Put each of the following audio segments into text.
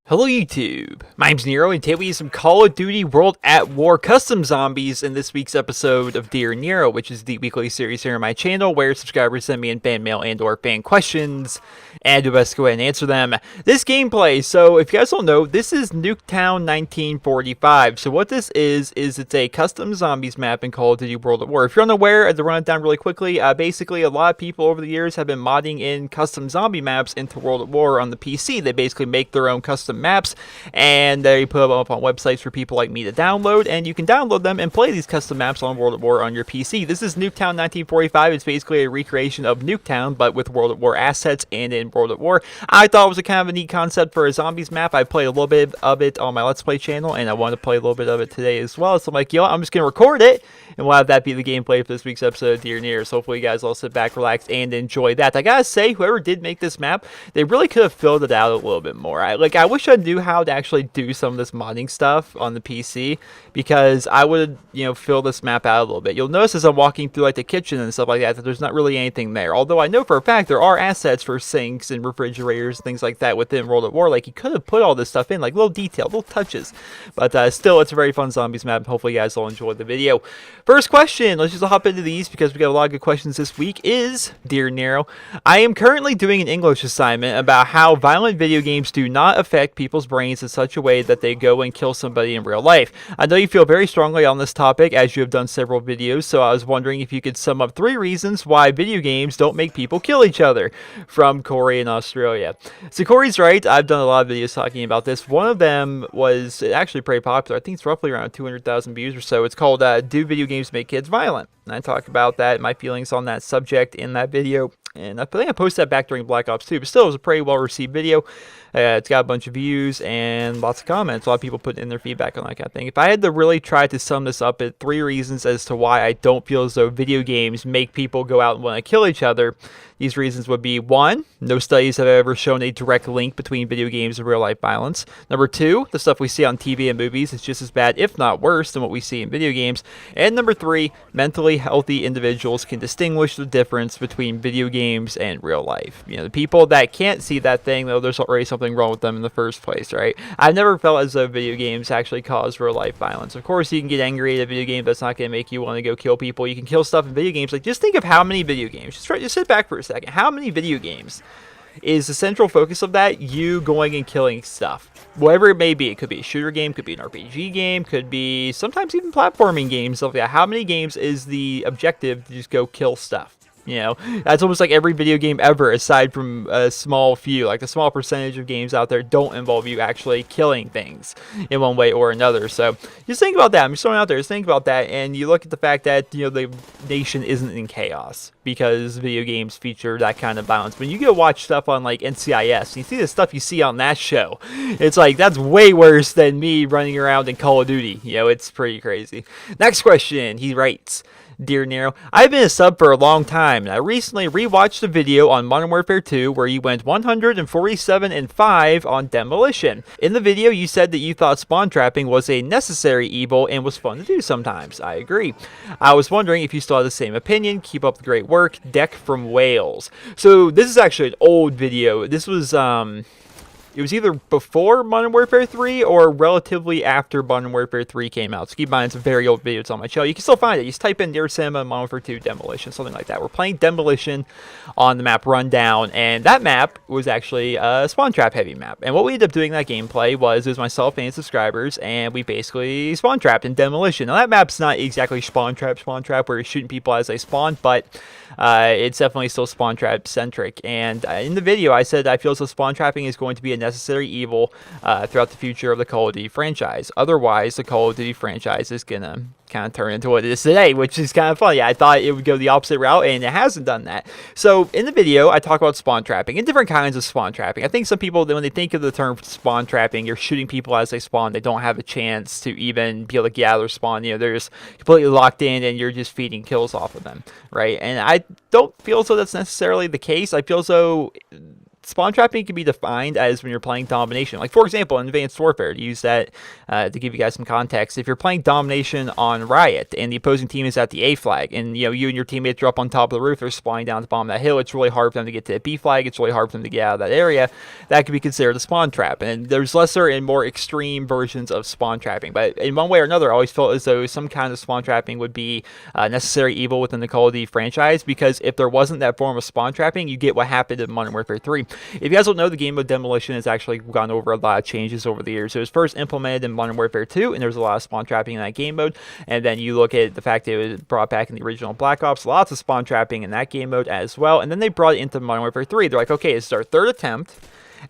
Hello YouTube, my name's Nero, and today we have some Call of Duty World at War custom zombies in this week's episode of Dear Nero, which is the weekly series here on my channel where subscribers send me in fan mail and or fan questions, and I do best to go ahead and answer them. This gameplay, so if you guys don't know, this is Nuketown 1945. So what this is it's a custom zombies map in Call of Duty World at War. If you're unaware, to run it down really quickly, basically a lot of people over the years have been modding in custom zombie maps into World at War on the PC. They basically make their own custom maps and they put them up on websites for people like me to download, and you can download them and play these custom maps on World at War on your PC. This is Nuketown 1945. It's basically a recreation of Nuketown but with World at War assets and in World at War. I thought it was a kind of a neat concept for a zombies map. I played a little bit of it on my Let's Play channel and I wanted to play a little bit of it today as well, so I'm like, yo, I'm just gonna record it and we'll have that be the gameplay for this week's episode of Dear Nero. So hopefully you guys all sit back, relax, and enjoy that. I gotta say, whoever did make this map, they really could have filled it out a little bit more. I wish I knew how to actually do some of this modding stuff on the PC, because I would, fill this map out a little bit. You'll notice as I'm walking through like the kitchen and stuff like that, that there's not really anything there. Although I know for a fact there are assets for sinks and refrigerators and things like that within World at War. Like, you could have put all this stuff in, like little detail, little touches. But still, it's a very fun zombies map. Hopefully you guys all enjoyed the video. First question, let's just hop into these because we got a lot of good questions this week, is, Dear Nero, I am currently doing an English assignment about how violent video games do not affect people's brains in such a way that they go and kill somebody in real life. I know you feel very strongly on this topic as you have done several videos, so I was wondering if you could sum up 3 reasons why video games don't make people kill each other. From Corey in Australia. So Corey's right, I've done a lot of videos talking about this. One of them was actually pretty popular. I think it's roughly around 200,000 views or so. It's called Do Video Games Make Kids Violent? And I talk about that, my feelings on that subject in that video. And I think I posted that back during Black Ops 2, but still, it was a pretty well-received video. It's got a bunch of views and lots of comments. A lot of people put in their feedback on that kind of thing. If I had to really try to sum this up at 3 reasons as to why I don't feel as though video games make people go out and want to kill each other, these reasons would be: 1, no studies have ever shown a direct link between video games and real-life violence. Number 2, the stuff we see on TV and movies is just as bad, if not worse, than what we see in video games. And number 3, mentally healthy individuals can distinguish the difference between video games and real life. The people that can't see that thing, though, there's already something wrong with them in the first place, right? I've never felt as though video games actually cause real-life violence. Of course, you can get angry at a video game, but that's not going to make you want to go kill people. You can kill stuff in video games. Like, just think of how many video games. Just sit back for a second. How many video games is the central focus of that you going and killing stuff? Whatever it may be. It could be a shooter game, could be an RPG game, could be sometimes even platforming games, stuff like that. How many games is the objective to just go kill stuff? That's almost like every video game ever, aside from a small few. Like, the small percentage of games out there don't involve you actually killing things in one way or another. So just think about that. I'm just throwing it out there. Just think about that, and you look at the fact that the nation isn't in chaos because video games feature that kind of violence. When you go watch stuff on like NCIS, and you see the stuff you see on that show, it's like, that's way worse than me running around in Call of Duty. It's pretty crazy. Next question, he writes: Dear Nero, I've been a sub for a long time, and I recently rewatched a video on Modern Warfare 2 where you went 147 and 5 on demolition. In the video, you said that you thought spawn trapping was a necessary evil and was fun to do sometimes. I agree. I was wondering if you still have the same opinion. Keep up the great work. Deck from Wales. So this is actually an old video. This was it was either before Modern Warfare 3 or relatively after Modern Warfare 3 came out. So keep in mind, it's a very old video. It's on my channel. You can still find it. You just type in NerosCinema, Modern Warfare 2 Demolition, something like that. We're playing Demolition on the map Rundown, and that map was actually a spawn trap heavy map. And what we ended up doing in that gameplay was, it was myself and subscribers, and we basically spawn trapped in Demolition. Now, that map's not exactly spawn trap, where you're shooting people as they spawn, but it's definitely still spawn trap centric. And in the video, I said I feel as though spawn trapping is going to be a necessary evil throughout the future of the Call of Duty franchise. Otherwise, the Call of Duty franchise is gonna kind of turn into what it is today, which is kind of funny. I thought it would go the opposite route, and it hasn't done that. So in the video, I talk about spawn trapping and different kinds of spawn trapping. I think some people, when they think of the term spawn trapping, you're shooting people as they spawn. They don't have a chance to even be able to get out of their spawn. They're just completely locked in, and you're just feeding kills off of them, right? And I don't feel as though that's necessarily the case. I feel as though spawn trapping can be defined as when you're playing domination. Like, for example, in Advanced Warfare, to use that to give you guys some context, if you're playing domination on Riot and the opposing team is at the A flag, and you and your teammates are up on top of the roof, they're spawning down to bomb that hill, it's really hard for them to get to the B flag, it's really hard for them to get out of that area. That could be considered a spawn trap. And there's lesser and more extreme versions of spawn trapping. But in one way or another, I always felt as though some kind of spawn trapping would be necessary evil within the Call of Duty franchise, because if there wasn't that form of spawn trapping, you get what happened in Modern Warfare 3. If you guys don't know, the game of Demolition has actually gone over a lot of changes over the years. It was first implemented in Modern Warfare 2, and there was a lot of spawn trapping in that game mode. And then you look at the fact that it was brought back in the original Black Ops, lots of spawn trapping in that game mode as well. And then they brought it into Modern Warfare 3. They're like, okay, this is our third attempt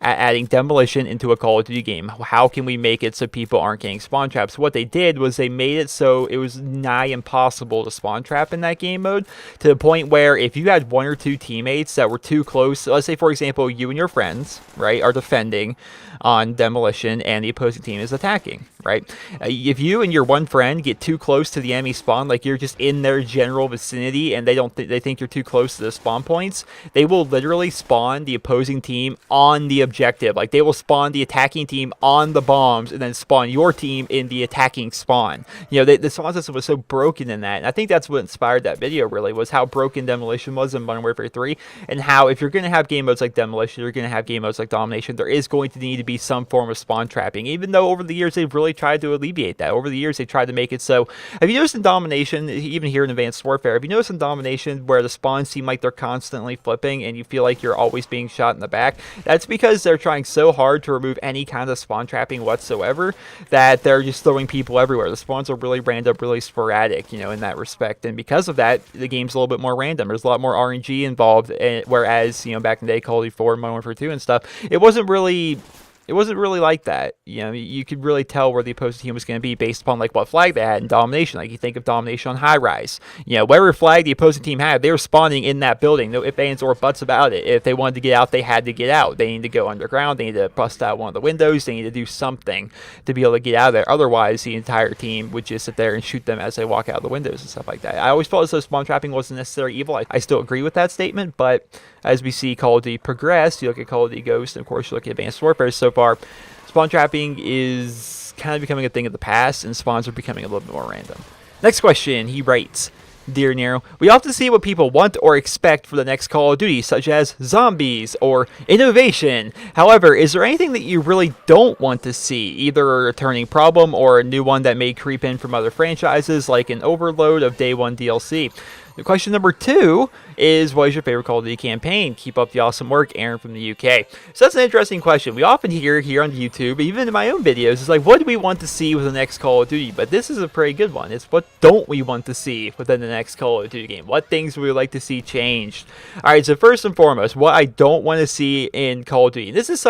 at adding demolition into a Call of Duty game. How can we make it so people aren't getting spawn traps? What they did was they made it so it was nigh impossible to spawn trap in that game mode, to the point where if you had one or two teammates that were too close, let's say for example you and your friends, right, are defending on demolition and the opposing team is attacking, right? If you and your one friend get too close to the enemy spawn, like you're just in their general vicinity and they think you're too close to the spawn points, they will literally spawn the opposing team on the objective. Like they will spawn the attacking team on the bombs and then spawn your team in the attacking spawn. You know, the spawn system was so broken in that, and I think that's what inspired that video really, was how broken demolition was in Modern Warfare 3, and how if you're going to have game modes like demolition, you're going to have game modes like domination, there is going to need to be some form of spawn trapping, even though over the years they've really tried to alleviate that. Over the years they tried to make it so, have you noticed in domination, even here in Advanced Warfare, have you noticed in domination where the spawns seem like they're constantly flipping and you feel like you're always being shot in the back? That's because they're trying so hard to remove any kind of spawn trapping whatsoever that they're just throwing people everywhere. The spawns are really random, really sporadic, you know, in that respect, and because of that, the game's a little bit more random. There's a lot more RNG involved, whereas, you know, back in the day, Call of Duty 4 and Modern Warfare 2 and stuff, it wasn't really like that. You know, you could really tell where the opposing team was going to be based upon like what flag they had in domination. Like you think of domination on high rise. You know, whatever flag the opposing team had, they were spawning in that building. No ifs, ands, or buts about it. If they wanted to get out, they had to get out. They needed to go underground. They needed to bust out one of the windows. They needed to do something to be able to get out of there. Otherwise, the entire team would just sit there and shoot them as they walk out of the windows and stuff like that. I always felt as though spawn trapping wasn't necessarily evil. I still agree with that statement, but as we see Call of Duty progress, you look at Call of Duty Ghost, and of course you look at Advanced Warfare so far, spawn trapping is kind of becoming a thing of the past, and spawns are becoming a little bit more random. Next question, he writes, Dear Nero, we often see what people want or expect for the next Call of Duty, such as zombies or innovation. However, is there anything that you really don't want to see, either a returning problem or a new one that may creep in from other franchises, like an overload of Day 1 DLC? The question number 2 is, what is your favorite Call of Duty campaign? Keep up the awesome work, Aaron from the UK. So that's an interesting question. We often hear here on YouTube, even in my own videos, it's like, what do we want to see with the next Call of Duty? But this is a pretty good one. It's what don't we want to see within the next Call of Duty game? What things would we like to see changed? Alright, so first and foremost, what I don't want to see in Call of Duty. This is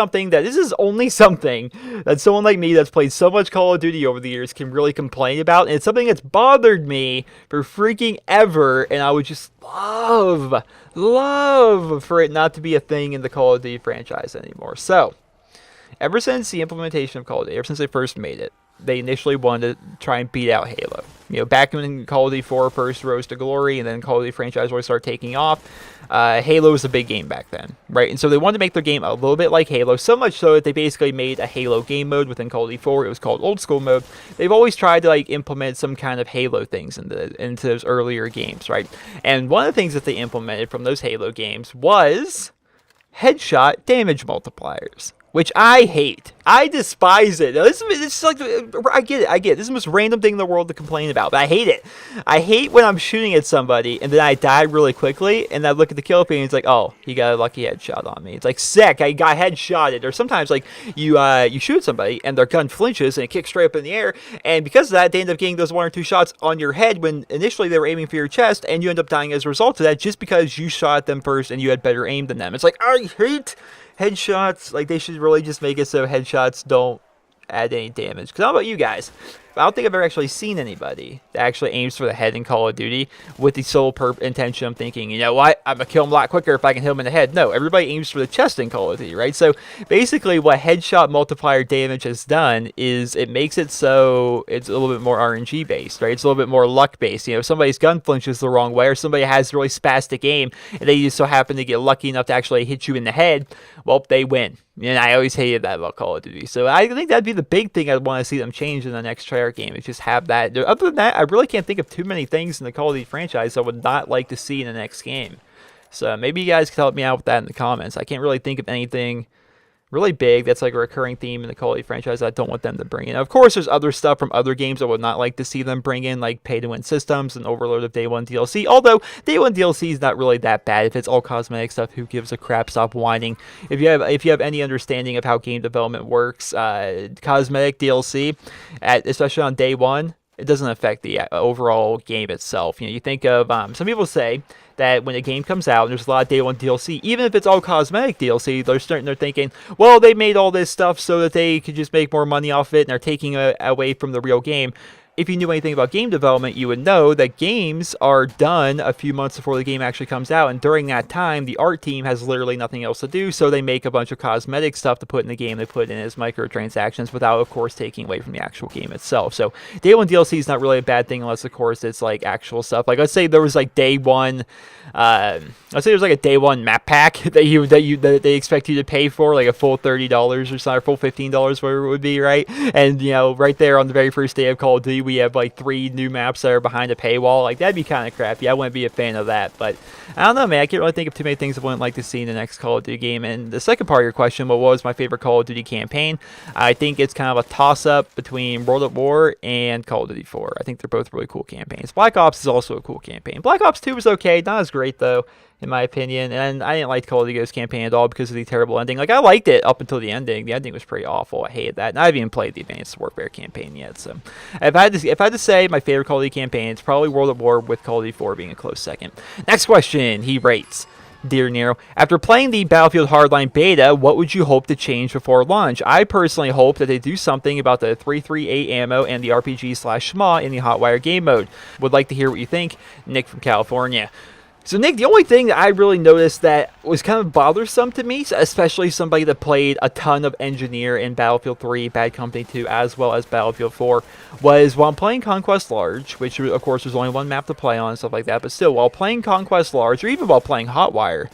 only something that someone like me that's played so much Call of Duty over the years can really complain about, and it's something that's bothered me for freaking ever, and I would just love for it not to be a thing in the Call of Duty franchise anymore. So, ever since the implementation of Call of Duty, ever since they first made it, they initially wanted to try and beat out Halo. You know, back when Call of Duty 4 first rose to glory, and then Call of Duty franchise really started taking off, Halo was a big game back then, right? And so they wanted to make their game a little bit like Halo, so much so that they basically made a Halo game mode within Call of Duty 4. It was called Old School Mode. They've always tried to like implement some kind of Halo things into those earlier games, right? And one of the things that they implemented from those Halo games was headshot damage multipliers, which I hate. I despise it. Now, this is like, I get it. This is the most random thing in the world to complain about, but I hate it. I hate when I'm shooting at somebody and then I die really quickly, and I look at the kill feed and it's like, oh, he got a lucky headshot on me. It's like, sick, I got headshotted. Or sometimes like you shoot somebody and their gun flinches and it kicks straight up in the air, and because of that, they end up getting those 1 or 2 shots on your head when initially they were aiming for your chest, and you end up dying as a result of that just because you shot at them first and you had better aim than them. It's like, I hate headshots. Like, they should really just make it so headshots don't add any damage. Because how about you guys? But I don't think I've ever actually seen anybody that actually aims for the head in Call of Duty with the sole intention of thinking, you know what, I'm going to kill him a lot quicker if I can hit him in the head. No, everybody aims for the chest in Call of Duty, right? So basically what headshot multiplier damage has done is it makes it so it's a little bit more RNG based, right? It's a little bit more luck based. You know, if somebody's gun flinches the wrong way or somebody has really spastic aim and they just so happen to get lucky enough to actually hit you in the head, well, they win. And I always hated that about Call of Duty. So I think that'd be the big thing I'd want to see them change in the next Treyarch game, is just have that. Other than that, I really can't think of too many things in the Call of Duty franchise I would not like to see in the next game. So maybe you guys could help me out with that in the comments. I can't really think of anything really big that's like a recurring theme in the Call of Duty franchise I don't want them to bring in. Of course, there's other stuff from other games I would not like to see them bring in, like pay-to-win systems and overload of Day 1 DLC. Although, Day 1 DLC is not really that bad. If it's all cosmetic stuff, who gives a crap? Stop whining. If you have any understanding of how game development works, cosmetic DLC, especially on Day 1, it doesn't affect the overall game itself. You know, you think of, some people say that when a game comes out and there's a lot of Day 1 DLC, even if it's all cosmetic DLC, they're thinking, well, they made all this stuff so that they could just make more money off it and they're taking away from the real game. If you knew anything about game development, you would know that games are done a few months before the game actually comes out, and during that time, the art team has literally nothing else to do, so they make a bunch of cosmetic stuff to put in the game. They put in as microtransactions without, of course, taking away from the actual game itself. So Day 1 DLC is not really a bad thing unless, of course, it's like actual stuff. Like, let's say there was like Day 1... let's say there's like a Day 1 map pack that they expect you to pay for, like a full $30 or something, or full $15, whatever it would be, right? And, you know, right there on the very first day of Call of Duty, we have like 3 new maps that are behind a paywall. Like, that'd be kind of crappy. I wouldn't be a fan of that. But I don't know, man. I can't really think of too many things I wouldn't like to see in the next Call of Duty game. And the second part of your question, what was my favorite Call of Duty campaign? I think it's kind of a toss-up between World at War and Call of Duty 4. I think they're both really cool campaigns. Black Ops is also a cool campaign. Black Ops 2 was okay, not as great though, in my opinion, and I didn't like Call of Duty Ghost campaign at all because of the terrible ending. Like, I liked it up until the ending. The ending was pretty awful. I hated that, and I haven't even played the Advanced Warfare campaign yet. So, if I had to say my favorite Call of Duty campaign, it's probably World at War, with Call of Duty 4 being a close second. Next question, he rates. Dear Nero, after playing the Battlefield Hardline beta, what would you hope to change before launch? I personally hope that they do something about the 338 ammo and the RPG/SMAW in the Hotwire game mode. Would like to hear what you think. Nick from California. So, Nick, the only thing that I really noticed that was kind of bothersome to me, especially somebody that played a ton of Engineer in Battlefield 3, Bad Company 2, as well as Battlefield 4, was while playing Conquest Large, which, of course, there's only one map to play on and stuff like that, but still, while playing Conquest Large, or even while playing Hotwire,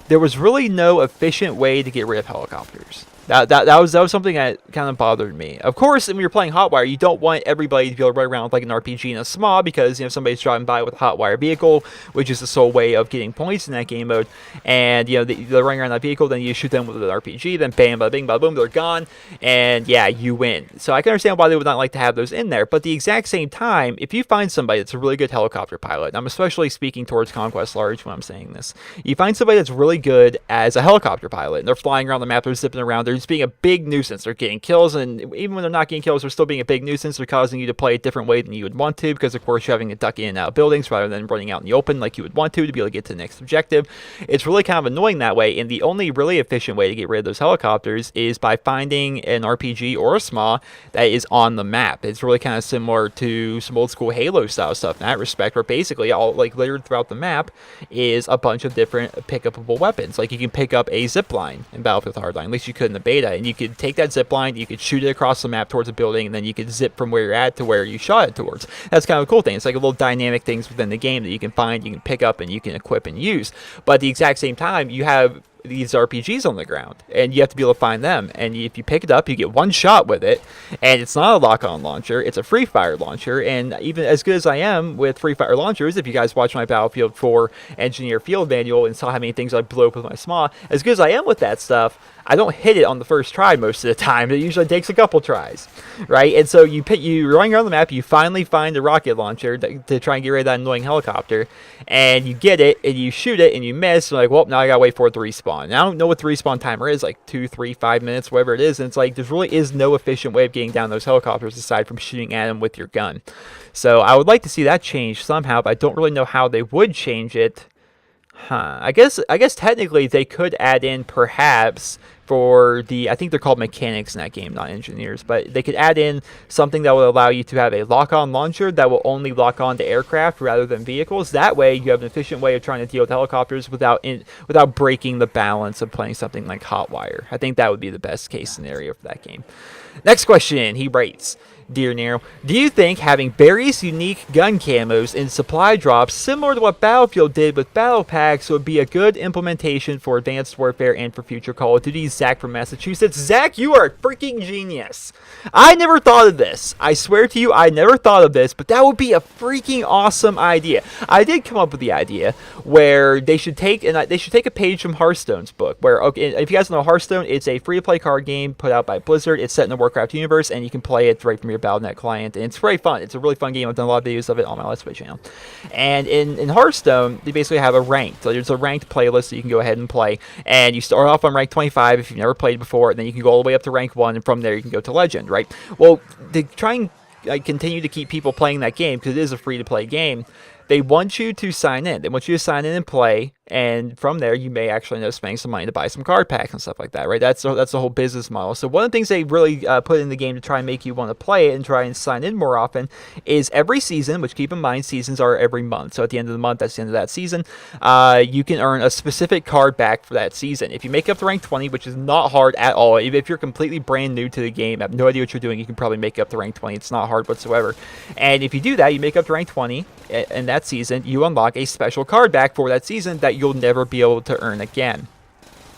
there was really no efficient way to get rid of helicopters. That was something that kind of bothered me. Of course, when you're playing Hotwire, you don't want everybody to be able to run around with like an RPG and a SMAW because, you know, somebody's driving by with a Hotwire vehicle, which is the sole way of getting points in that game mode, and, you know, they're running around that vehicle, then you shoot them with an RPG, then bam, bada bing, bada boom, they're gone, and yeah, you win. So I can understand why they would not like to have those in there, but the exact same time, if you find somebody that's a really good helicopter pilot, and I'm especially speaking towards Conquest Large when I'm saying this, you find somebody that's really good as a helicopter pilot, and they're flying around the map, they're zipping around, they're just being a big nuisance. They're getting kills, and even when they're not getting kills, they're still being a big nuisance. They're causing you to play a different way than you would want to, because of course you're having to duck in and out of buildings rather than running out in the open like you would want to be able to get to the next objective. It's really kind of annoying that way, and the only really efficient way to get rid of those helicopters is by finding an RPG or a SMAW that is on the map. It's really kind of similar to some old school Halo style stuff in that respect, where basically all like littered throughout the map is a bunch of different pick-upable weapons. Like, you can pick up a zip line in Battlefield Hardline, at least you could in the beta, and you could take that zip line, you could shoot it across the map towards a building, and then you could zip from where you're at to where you shot it towards. That's kind of a cool thing. It's like a little dynamic things within the game that you can find, you can pick up, and you can equip and use. But at the exact same time, you have these RPGs on the ground, and you have to be able to find them, and if you pick it up, you get one shot with it, and it's not a lock-on launcher, it's a free fire launcher. And even as good as I am with free fire launchers, if you guys watch my Battlefield 4 Engineer Field Manual and saw how many things I blew up with my SMAW, as good as I am with that stuff, I don't hit it on the first try most of the time. It usually takes a couple tries, right? And so you're running around the map, you finally find a rocket launcher to try and get rid of that annoying helicopter, and you get it, and you shoot it, and you miss, and you're like, well, now I gotta wait for it to respawn. And I don't know what the respawn timer is, like 2, 3, 5 minutes, whatever it is, and it's like, there really is no efficient way of getting down those helicopters aside from shooting at them with your gun. So I would like to see that change somehow, but I don't really know how they would change it. Huh. I guess technically they could add in perhaps for the, I think they're called mechanics in that game, not engineers, but they could add in something that will allow you to have a lock-on launcher that will only lock on to aircraft rather than vehicles. That way you have an efficient way of trying to deal with helicopters without breaking the balance of playing something like Hotwire. I think that would be the best case scenario for that game. Next question, he writes, Dear Nero, do you think having various unique gun camos in supply drops similar to what Battlefield did with battle packs would be a good implementation for Advanced Warfare and for future Call of Duty? Zach from Massachusetts. Zach, you are a freaking genius. I never thought of this. I swear to you, I never thought of this, but that would be a freaking awesome idea. I did come up with the idea where they should take a page from Hearthstone's book. Where, okay, if you guys know Hearthstone, it's a free-to-play card game put out by Blizzard. It's set in the Warcraft universe, and you can play it right from your Battle.net client, and it's very fun. It's a really fun game. I've done a lot of videos of it on my Let's Play channel. And in Hearthstone, they basically have a ranked. So there's a ranked playlist that you can go ahead and play, and you start off on rank 25 if you've never played before, and then you can go all the way up to rank 1, and from there you can go to Legend, right? Well, to try and continue to keep people playing that game, because it is a free-to-play game, they want you to sign in. They want you to sign in and play, and from there, you may actually end up spending some money to buy some card packs and stuff like that, right? That's the whole business model. So one of the things they really put in the game to try and make you want to play it and try and sign in more often is every season, which keep in mind, seasons are every month. So at the end of the month, that's the end of that season, you can earn a specific card back for that season. If you make it up to rank 20, which is not hard at all, if you're completely brand new to the game, have no idea what you're doing, you can probably make it up to rank 20. It's not hard whatsoever. And if you do that, you make up to rank 20 in that season, you unlock a special card back for that season that you'll never be able to earn again,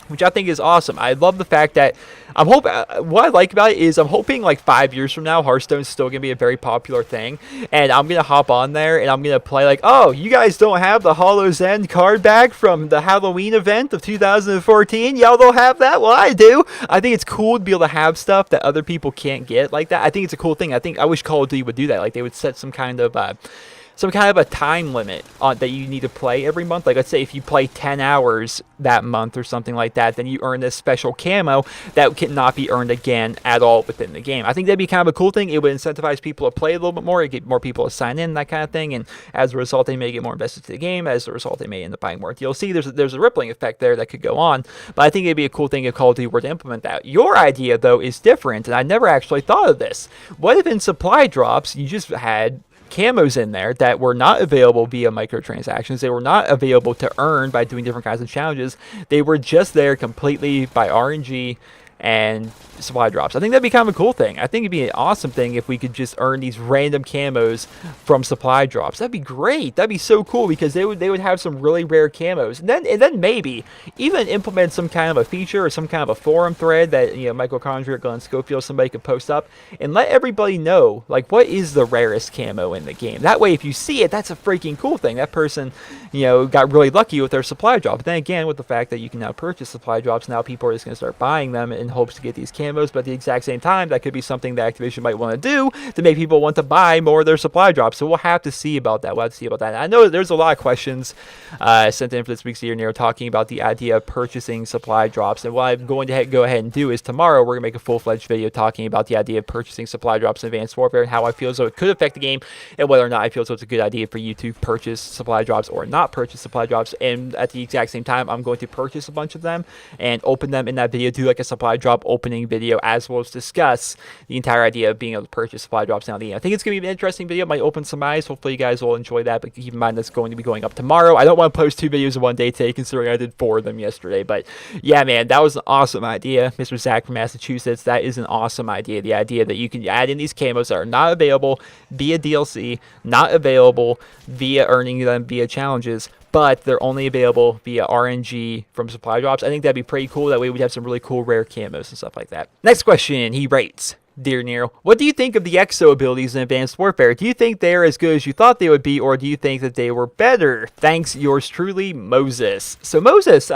which I think is awesome. I love the fact that what I like about it is I'm hoping like 5 years from now, Hearthstone's still going to be a very popular thing, and I'm going to hop on there and I'm going to play like, oh, you guys don't have the Hollow's End card back from the Halloween event of 2014? Y'all don't have that? Well, I do. I think it's cool to be able to have stuff that other people can't get like that. I think it's a cool thing. I wish Call of Duty would do that. Like they would set some kind of a time limit on that you need to play every month. Like, let's say if you play 10 hours that month or something like that, then you earn this special camo that cannot be earned again at all within the game. I think that'd be kind of a cool thing. It would incentivize people to play a little bit more, get more people to sign in, that kind of thing, and as a result, they may get more invested to the game. As a result, they may end up buying more DLC. There's a rippling effect there that could go on, but I think it'd be a cool thing if Call of Duty were to implement that. Your idea, though, is different, and I never actually thought of this. What if in supply drops, you just had camos in there that were not available via microtransactions? They were not available to earn by doing different kinds of challenges. They were just there completely by RNG and supply drops. I think that'd be kind of a cool thing. I think it'd be an awesome thing if we could just earn these random camos from supply drops. That'd be great. That'd be so cool because they would have some really rare camos. And then maybe even implement some kind of a feature or some kind of a forum thread that, Michael Condrey, Glenn Schofield, somebody could post up and let everybody know, like, what is the rarest camo in the game. That way, if you see it, that's a freaking cool thing. That person, got really lucky with their supply drop. But then again, with the fact that you can now purchase supply drops, now people are just going to start buying them in hopes to get these camos. But at the exact same time, that could be something that Activision might want to do to make people want to buy more of their supply drops. So we'll have to see about that. And I know there's a lot of questions sent in for this week's Dear Nero talking about the idea of purchasing supply drops. And what I'm going to go ahead and do is tomorrow we're going to make a full-fledged video talking about the idea of purchasing supply drops in Advanced Warfare and how I feel as though it could affect the game and whether or not I feel as though it's a good idea for you to purchase supply drops or not purchase supply drops. And at the exact same time, I'm going to purchase a bunch of them and open them in that video, do like a supply drop opening video, as well as discuss the entire idea of being able to purchase supply drops now. I think it's going to be an interesting video. It might open some eyes. Hopefully you guys will enjoy that, but keep in mind that's going to be going up tomorrow. I don't want to post 2 videos in one day today, considering I did 4 of them yesterday. But yeah, man, that was an awesome idea. Mr. Zach from Massachusetts, that is an awesome idea. The idea that you can add in these camos that are not available via DLC, not available via earning them via challenges, but they're only available via RNG from supply drops. I think that'd be pretty cool. That way we'd have some really cool rare camos and stuff like that. Next question, he writes, Dear Nero, what do you think of the EXO abilities in Advanced Warfare? Do you think they're as good as you thought they would be, or do you think that they were better? Thanks, yours truly, Moses. So Moses,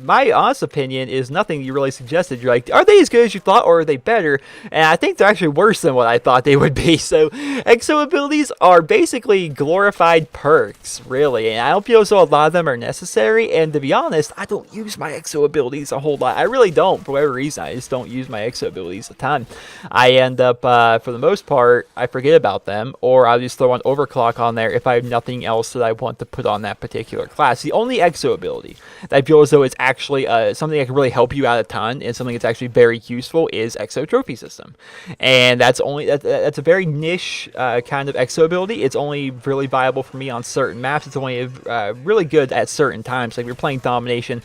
my honest opinion is nothing you really suggested. You're like, are they as good as you thought, or are they better? And I think they're actually worse than what I thought they would be. So exo abilities are basically glorified perks, really, and I don't feel as though a lot of them are necessary. And to be honest, I don't use my exo abilities a whole lot. I really don't, for whatever reason. I just don't use my exo abilities a ton. I end up, for the most part, I forget about them, or I'll just throw an overclock on there if I have nothing else that I want to put on that particular class. The only exo ability that I feel as though it's actually something that can really help you out a ton, and something that's actually very useful, is exo trophy system. And that's a very niche kind of exo ability. It's only really viable for me on certain maps. It's only really good at certain times. Like if you're playing domination,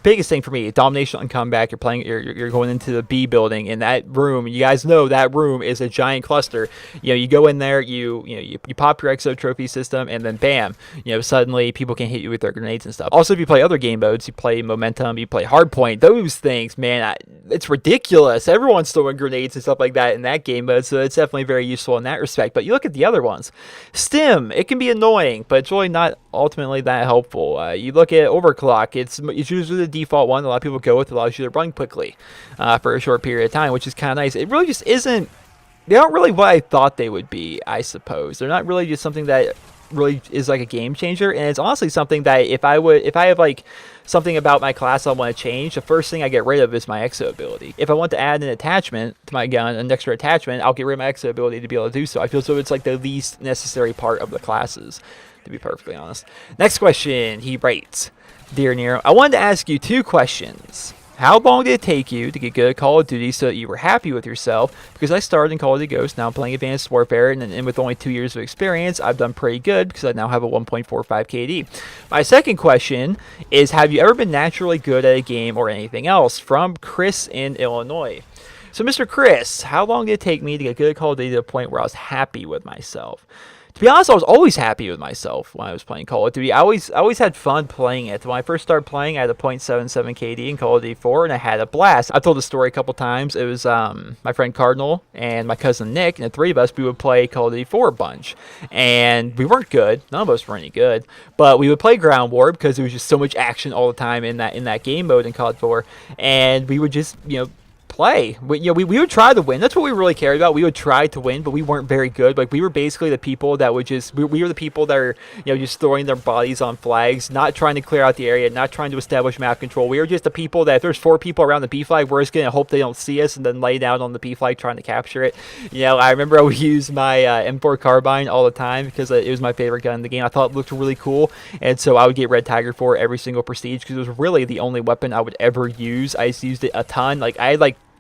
biggest thing for me, domination and comeback. You're going into the B building, in that room. You guys know that room is a giant cluster. You go in there, you pop your exo trophy system, and then bam, suddenly people can hit you with their grenades and stuff. Also, if you play other game modes, you play momentum, you play hardpoint, those things, man, it's ridiculous. Everyone's throwing grenades and stuff like that in that game mode, so it's definitely very useful in that respect. But you look at the other ones, stim, it can be annoying, but it's really not ultimately that helpful. You look at overclock, it's usually the default one a lot of people go with. Allows you to run quickly for a short period of time, which is kind of nice. It really just isn't. They aren't really what I thought they would be, I suppose. They're not really just something that really is like a game changer, and it's honestly something that if I have like something about my class I want to change, the first thing I get rid of is my exo ability. If I want to add an attachment to my gun, an extra attachment, I'll get rid of my exo ability to be able to do so. I feel so it's like the least necessary part of the classes, to be perfectly honest. Next question, he writes, Dear Nero, I wanted to ask you 2 questions. How long did it take you to get good at Call of Duty so that you were happy with yourself? Because I started in Call of Duty Ghosts, now I'm playing Advanced Warfare, and with only 2 years of experience, I've done pretty good because I now have a 1.45 KD. My second question is, have you ever been naturally good at a game or anything else? From Chris in Illinois. So Mr. Chris, how long did it take me to get good at Call of Duty to the point where I was happy with myself? To be honest, I was always happy with myself when I was playing Call of Duty. I always had fun playing it. When I first started playing, I had a .77 KD in Call of Duty 4, and I had a blast. I've told the story a couple times. It was my friend Cardinal and my cousin Nick, and the 3 of us, we would play Call of Duty 4 a bunch. And we weren't good. None of us were any good. But we would play Ground War because there was just so much action all the time in that game mode in COD 4. And we would just, play. We would try to win. That's what we really cared about. We would try to win, but we weren't very good. Like, we were basically the people that would just, we were the people that are, just throwing their bodies on flags, not trying to clear out the area, not trying to establish map control. We were just the people that if there's 4 people around the B flag, we're just going to hope they don't see us and then lay down on the B flag trying to capture it. I remember I would use my M4 carbine all the time because it was my favorite gun in the game. I thought it looked really cool, and so I would get Red Tiger for every single prestige because it was really the only weapon I would ever use. I just used it a ton.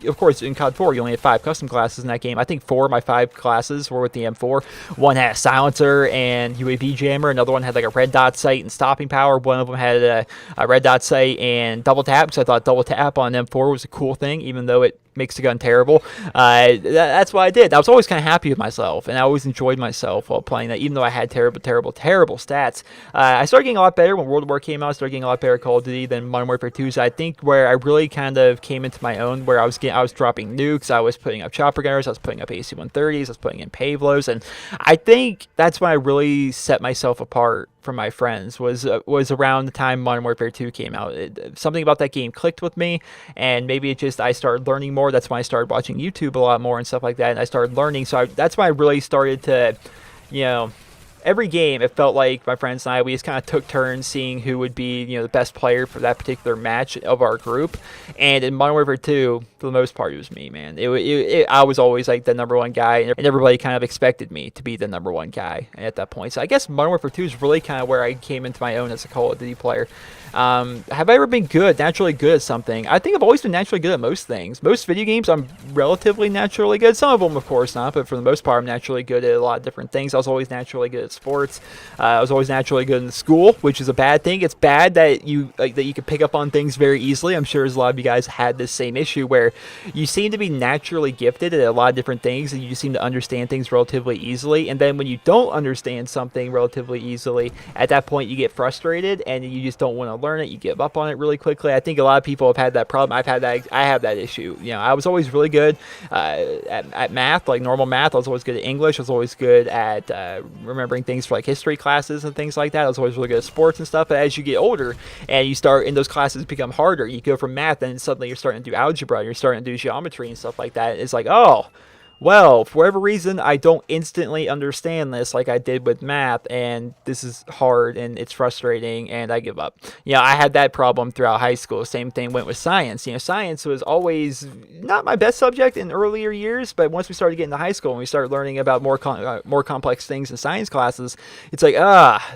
Of course, in COD 4, you only had 5 custom classes in that game. I think 4 of my 5 classes were with the M4. One had a silencer and UAV jammer. Another one had like a red dot sight and stopping power. One of them had a red dot sight and double tap, because I thought double tap on M4 was a cool thing, even though it makes the gun terrible. That's what I did. I was always kind of happy with myself, and I always enjoyed myself while playing that, even though I had terrible stats. I started getting a lot better when World War came out. I started getting a lot better at Call of Duty than Modern Warfare 2. So I think where I really kind of came into my own, where I was dropping nukes, I was putting up chopper gunners, I was putting up AC-130s, I was putting in Pavlos, and I think that's when I really set myself apart from my friends, was around the time Modern Warfare 2 came out. Something about that game clicked with me, and maybe I started learning more. That's when I started watching YouTube a lot more and stuff like that, and I started learning. So that's when I really started to, every game, it felt like my friends and I, we just kind of took turns seeing who would be, the best player for that particular match of our group. And in Modern Warfare 2, for the most part, it was me, man. I was always like the number 1 guy, and everybody kind of expected me to be the number 1 guy at that point. So I guess Modern Warfare 2 is really kind of where I came into my own as a Call of Duty player. Have I ever been naturally good at something? I think I've always been naturally good at most things. Most video games, I'm relatively naturally good. Some of them, of course, not, but for the most part, I'm naturally good at a lot of different things. I was always naturally good at sports. I was always naturally good in school, which is a bad thing. It's bad that you can pick up on things very easily. I'm sure as a lot of you guys had this same issue where you seem to be naturally gifted at a lot of different things, and you just seem to understand things relatively easily. And then when you don't understand something relatively easily, at that point you get frustrated and you just don't want to learn it. You give up on it really quickly. I think a lot of people have had that problem. I have that issue. I was always really good at math, like normal math. I was always good at English. I was always good at remembering learning things for like history classes and things like that. I was always really good at sports and stuff. But as you get older and you start, and those classes become harder, you go from math and suddenly you're starting to do algebra, you're starting to do geometry and stuff like that. It's like, oh, well, for whatever reason, I don't instantly understand this like I did with math, and this is hard, and it's frustrating, and I give up. I had that problem throughout high school. Same thing went with science. Science was always not my best subject in earlier years, but once we started getting to high school and we started learning about more complex things in science classes, it's like,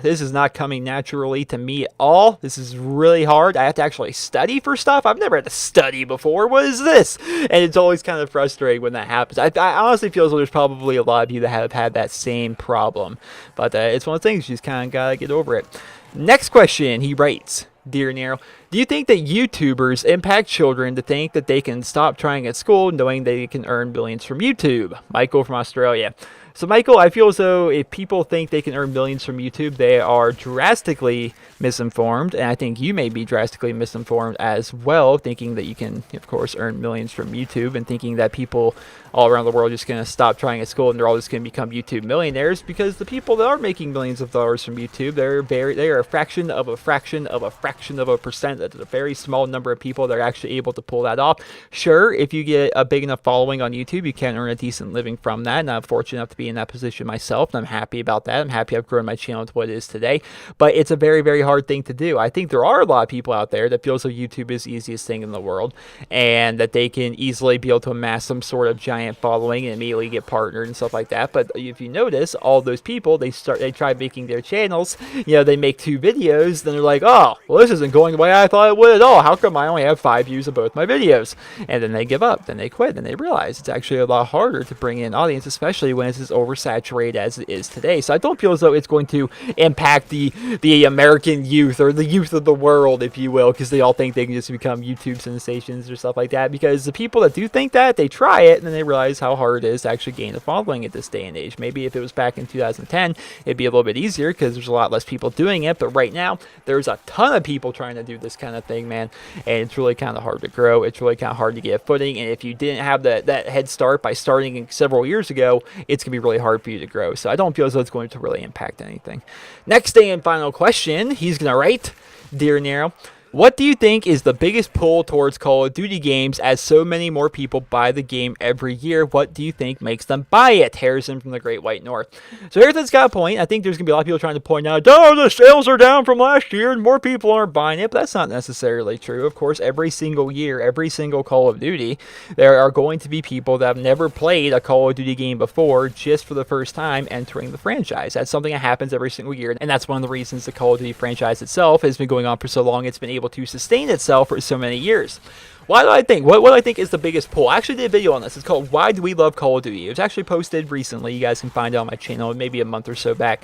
this is not coming naturally to me at all. This is really hard. I have to actually study for stuff. I've never had to study before. What is this? And it's always kind of frustrating when that happens. I honestly feel as though there's probably a lot of you that have had that same problem. But it's one of the things, you just kind of got to get over it. Next question, he writes, Dear Nero, do you think that YouTubers impact children to think that they can stop trying at school knowing they can earn millions from YouTube? Michael from Australia. So, Michael, I feel as though if people think they can earn millions from YouTube, they are drastically misinformed. And I think you may be drastically misinformed as well, thinking that you can, of course, earn millions from YouTube, and thinking that people all around the world are just going to stop trying at school and they're all just going to become YouTube millionaires, because the people that are making millions of dollars from YouTube, they are a fraction of a fraction of a fraction of a percent. That's a very small number of people that are actually able to pull that off. Sure, if you get a big enough following on YouTube, you can earn a decent living from that, and I'm fortunate enough to be in that position myself, and I'm happy about that. I'm happy I've grown my channel to what it is today, but it's a very, very hard thing to do. I think there are a lot of people out there that feel as though YouTube is the easiest thing in the world, and that they can easily be able to amass some sort of giant following and immediately get partnered and stuff like that. But if you notice, all those people, they try making their channels, they make 2 videos, then they're like, oh, well, this isn't going the way I thought it would at all. How come I only have 5 views of both my videos? And then they give up, then they quit, then they realize it's actually a lot harder to bring in audience, especially when it's as oversaturated as it is today. So I don't feel as though it's going to impact the American youth, or the youth of the world, if you will, because they all think they can just become YouTube sensations or stuff like that. Because the people that do think that, they try it and then they realize how hard it is to actually gain a following at this day and age. Maybe if it was back in 2010, it'd be a little bit easier because there's a lot less people doing it. But right now, there's a ton of people trying to do this kind of thing, man. And it's really kind of hard to grow. It's really kind of hard to get a footing. And if you didn't have that head start by starting several years ago, it's going to be really hard for you to grow. So I don't feel as though it's going to really impact anything. Next and final question, he's going to write, Dear Nero, what do you think is the biggest pull towards Call of Duty games, as so many more people buy the game every year? What do you think makes them buy it? Harrison from the Great White North. So Harrison's got a point. I think there's going to be a lot of people trying to point out, oh, the sales are down from last year and more people aren't buying it. But that's not necessarily true. Of course, every single year, every single Call of Duty, there are going to be people that have never played a Call of Duty game before, just for the first time entering the franchise. That's something that happens every single year. And that's one of the reasons the Call of Duty franchise itself has been going on for so long. It's been able to sustain itself for so many years. Why do I think? What do I think is the biggest pull? I actually did a video on this. It's called Why Do We Love Call of Duty? It was actually posted recently. You guys can find it on my channel, maybe a month or so back.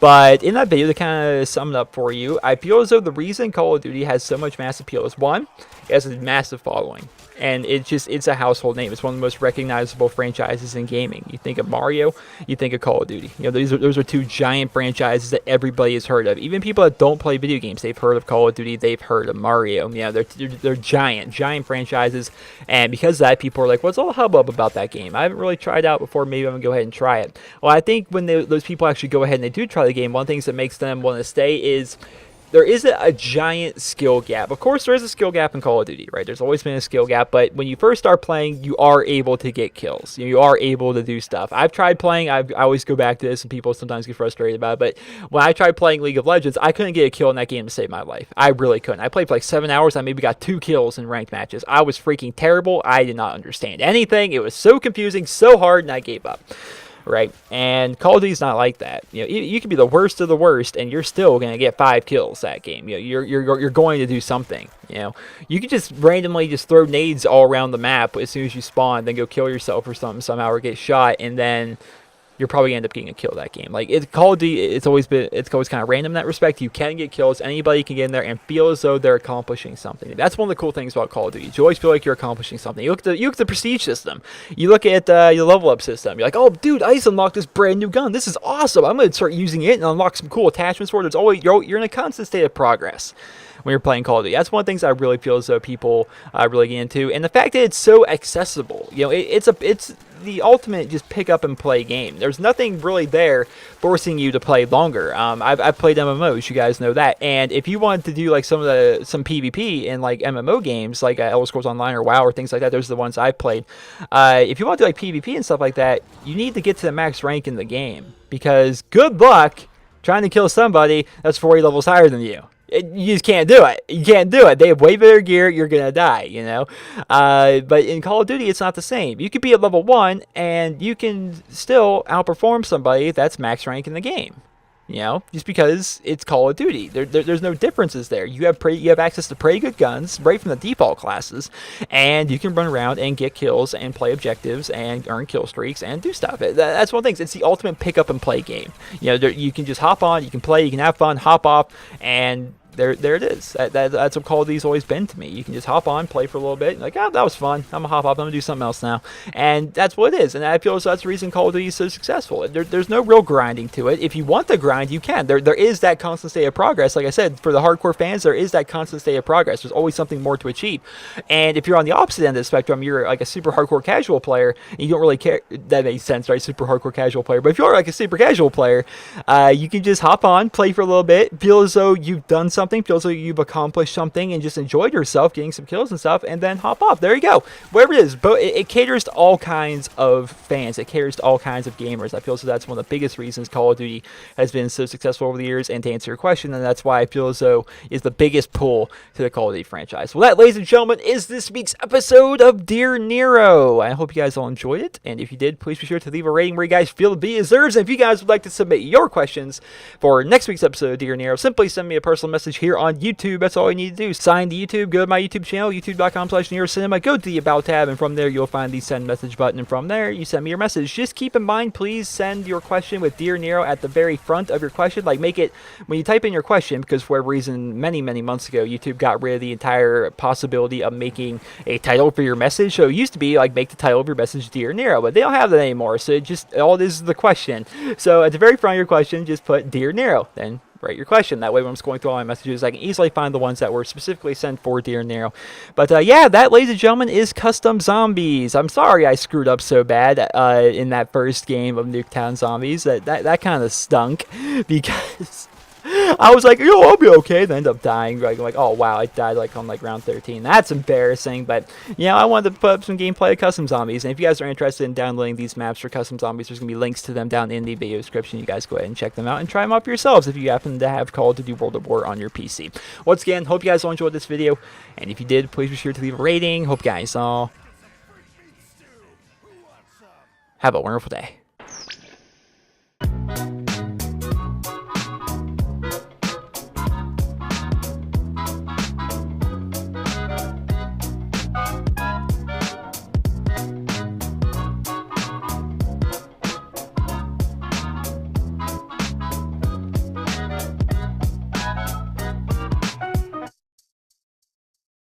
But in that video, to kind of sum it up for you, I feel as though the reason Call of Duty has so much mass appeal is, one, it has a massive following. And it's a household name. It's one of the most recognizable franchises in gaming. You think of Mario, you think of Call of Duty. Those are 2 giant franchises that everybody has heard of. Even people that don't play video games, they've heard of Call of Duty, they've heard of Mario. They're giant franchises. And because of that, people are like, what's all the hubbub about that game? I haven't really tried it out before. Maybe I'm going to go ahead and try it. Well, I think when those people actually go ahead and they do try the game, one of the things that makes them want to stay is there is a giant skill gap. Of course, there is a skill gap in Call of Duty, right? There's always been a skill gap, but when you first start playing, you are able to get kills. You are able to do stuff. I've tried playing, I always go back to this, and people sometimes get frustrated about it, but when I tried playing League of Legends, I couldn't get a kill in that game to save my life. I really couldn't. I played for like 7 hours, I maybe got 2 kills in ranked matches. I was freaking terrible. I did not understand anything. It was so confusing, so hard, and I gave up. Right, and Call of Duty's not like that. You can be the worst of the worst, and you're still gonna get 5 kills that game. You're going to do something. You can just randomly just throw nades all around the map as soon as you spawn, then go kill yourself or something somehow, or get shot, and then you're probably gonna end up getting a kill that game. Like Call of Duty, it's always kind of random in that respect. You can get kills. Anybody can get in there and feel as though they're accomplishing something. That's one of the cool things about Call of Duty. You always feel like you're accomplishing something. You look at the prestige system. You look at your level up system. You're like, oh, dude, I just unlocked this brand new gun. This is awesome. I'm gonna start using it and unlock some cool attachments for it. There's always you're in a constant state of progress when you're playing Call of Duty. That's one of the things I really feel as though people really get into, and the fact that it's so accessible. the ultimate just pick up and play game. There's nothing really there forcing you to play longer. I've played MMOs, you guys know that. And if you want to do like some PvP in like MMO games, like Elder Scrolls Online or WoW or things like that, those are the ones I've played. If you want to do like PvP and stuff like that, you need to get to the max rank in the game, because good luck trying to kill somebody that's 40 levels higher than you. You just can't do it. You can't do it. They have way better gear. You're going to die, you know. But in Call of Duty, it's not the same. You could be at level 1, and you can still outperform somebody that's max rank in the game. You know, just because it's Call of Duty. There's no differences there. You have access to pretty good guns right from the default classes, and you can run around and get kills and play objectives and earn kill streaks and do stuff. That's one of the things. It's the ultimate pick up and play game. You know, you can just hop on, you can play, you can have fun, hop off, and there it is. That's what Call of Duty's always been to me. You can just hop on, play for a little bit, like, oh, that was fun. I'm gonna hop off. I'm gonna do something else now, and that's what it is. And I feel as though that's the reason Call of Duty is so successful. There's no real grinding to it. If you want the grind, you can. There is that constant state of progress. Like I said, for the hardcore fans, there is that constant state of progress. There's always something more to achieve. And if you're on the opposite end of the spectrum, you're like a super hardcore casual player, and you don't really care. That makes sense, right? Super hardcore casual player. But if you're like a super casual player, you can just hop on, play for a little bit, feel as though you've done something, feel as though you've accomplished something, and just enjoyed yourself getting some kills and stuff, and then hop off. There you go. Wherever it is, but it caters to all kinds of fans. It caters to all kinds of gamers. I feel as though that's one of the biggest reasons Call of Duty has been so successful over the years. And to answer your question, and that's why I feel as though is the biggest pull to the Call of Duty franchise. Well, that, ladies and gentlemen, is this week's episode of Dear Nero. I hope you guys all enjoyed it, and if you did, please be sure to leave a rating where you guys feel it deserves. And if you guys would like to submit your questions for next week's episode of Dear Nero, simply send me a personal message here on YouTube. That's all you need to do. Sign to YouTube, go to my YouTube channel, youtube.com/NerosCinema, go to the About tab, and from there you'll find the send message button, and from there you send me your message. Just keep in mind, please send your question with Dear Nero at the very front of your question. Like, make it, when you type in your question, because for whatever reason, many months ago, YouTube got rid of the entire possibility of making a title for your message. So it used to be like, make the title of your message Dear Nero, but they don't have that anymore. So it just, all it is the question. So at the very front of your question, just put Dear Nero, then write your question. That way when I'm scrolling through all my messages, I can easily find the ones that were specifically sent for Dear Nero. But yeah, that, ladies and gentlemen, is Custom Zombies. I'm sorry I screwed up so bad in that first game of Nuketown Zombies. That kind of stunk, because I was like, yo, I'll be okay. Then end up dying. Like, oh wow, I died like on like round 13. That's embarrassing. But you know, I wanted to put up some gameplay of Custom Zombies. And if you guys are interested in downloading these maps for Custom Zombies, there's gonna be links to them down in the video description. You guys go ahead and check them out and try them out for yourselves if you happen to have Call of Duty World at War on your PC. Once again, hope you guys all enjoyed this video. And if you did, please be sure to leave a rating. Hope you guys all have a wonderful day.